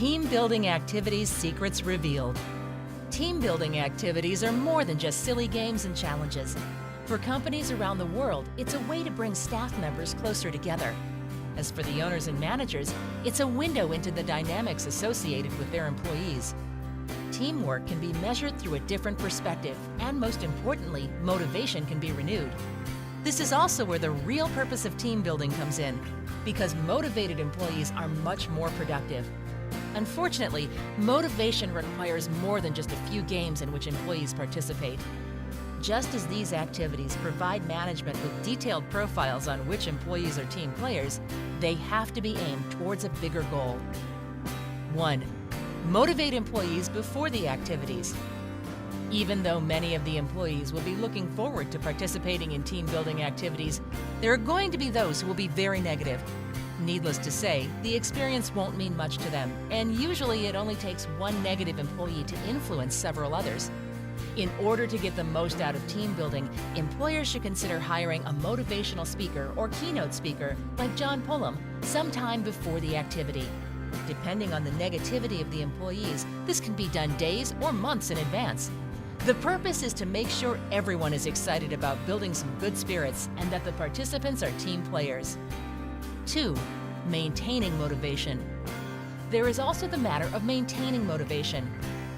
Team building activities secrets revealed. Team building activities are more than just silly games and challenges. For companies around the world, it's a way to bring staff members closer together. As for the owners and managers, it's a window into the dynamics associated with their employees. Teamwork can be measured through a different perspective, and most importantly, motivation can be renewed. This is also where the real purpose of team building comes in, because motivated employees are much more productive. Unfortunately, motivation requires more than just a few games in which employees participate. Just as these activities provide management with detailed profiles on which employees are team players, they have to be aimed towards a bigger goal. 1. Motivate employees before the activities. Even though many of the employees will be looking forward to participating in team building activities, there are going to be those who will be very negative. Needless to say, the experience won't mean much to them, and usually it only takes one negative employee to influence several others. In order to get the most out of team building, employers should consider hiring a motivational speaker or keynote speaker like John Pullum sometime before the activity. Depending on the negativity of the employees, this can be done days or months in advance. The purpose is to make sure everyone is excited about building some good spirits and that the participants are team players. 2. Maintaining motivation. There is also the matter of maintaining motivation.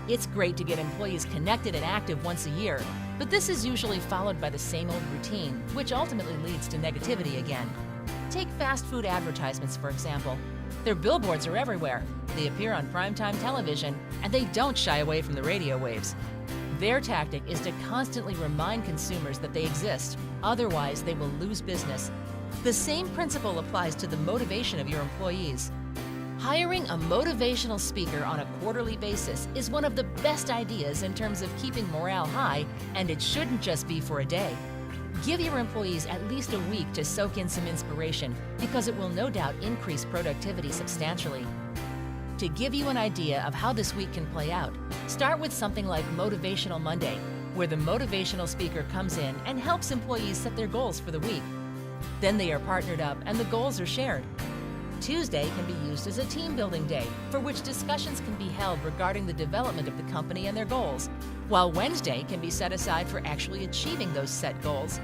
It's great to get employees connected and active once a year, but this is usually followed by the same old routine, which ultimately leads to negativity again. Take fast food advertisements, for example. Their billboards are everywhere. They appear on primetime television, and they don't shy away from the radio waves. Their tactic is to constantly remind consumers that they exist, otherwise they will lose business. The same principle applies to the motivation of your employees. Hiring a motivational speaker on a quarterly basis is one of the best ideas in terms of keeping morale high, and it shouldn't just be for a day. Give your employees at least a week to soak in some inspiration, because it will no doubt increase productivity substantially. To give you an idea of how this week can play out, start with something like Motivational Monday, where the motivational speaker comes in and helps employees set their goals for the week. Then they are partnered up and the goals are shared. Tuesday can be used as a team building day, for which discussions can be held regarding the development of the company and their goals, while Wednesday can be set aside for actually achieving those set goals.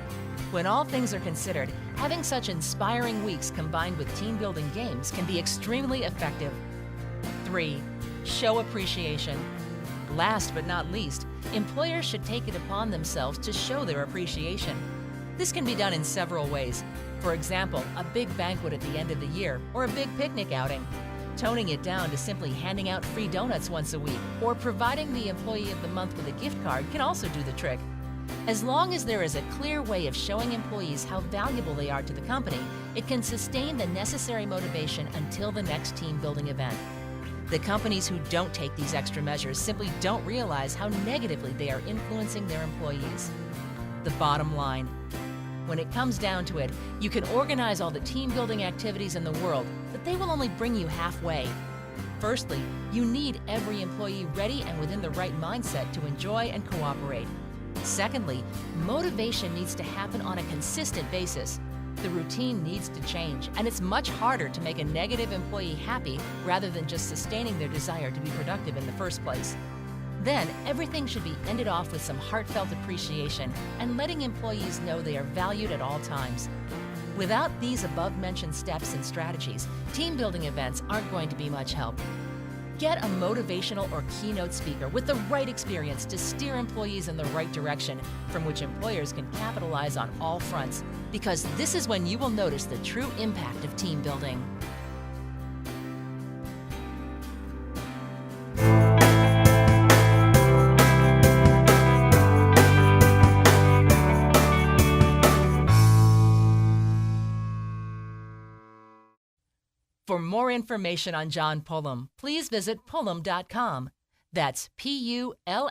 When all things are considered, having such inspiring weeks combined with team building games can be extremely effective. 3. Show appreciation. Last but not least, employers should take it upon themselves to show their appreciation. This can be done in several ways. For example, a big banquet at the end of the year or a big picnic outing. Toning it down to simply handing out free donuts once a week or providing the Employee of the Month with a gift card can also do the trick. As long as there is a clear way of showing employees how valuable they are to the company, it can sustain the necessary motivation until the next team building event. The companies who don't take these extra measures simply don't realize how negatively they are influencing their employees. The bottom line: when it comes down to it, you can organize all the team building activities in the world, but they will only bring you halfway. Firstly, you need every employee ready and within the right mindset to enjoy and cooperate. Secondly, motivation needs to happen on a consistent basis. The routine needs to change, and it's much harder to make a negative employee happy rather than just sustaining their desire to be productive in the first place. Then, everything should be ended off with some heartfelt appreciation and letting employees know they are valued at all times. Without these above-mentioned steps and strategies, team building events aren't going to be much help. Get a motivational or keynote speaker with the right experience to steer employees in the right direction, from which employers can capitalize on all fronts, because this is when you will notice the true impact of team building. For more information on John Pullum, please visit pullum.com. That's Pullum.com.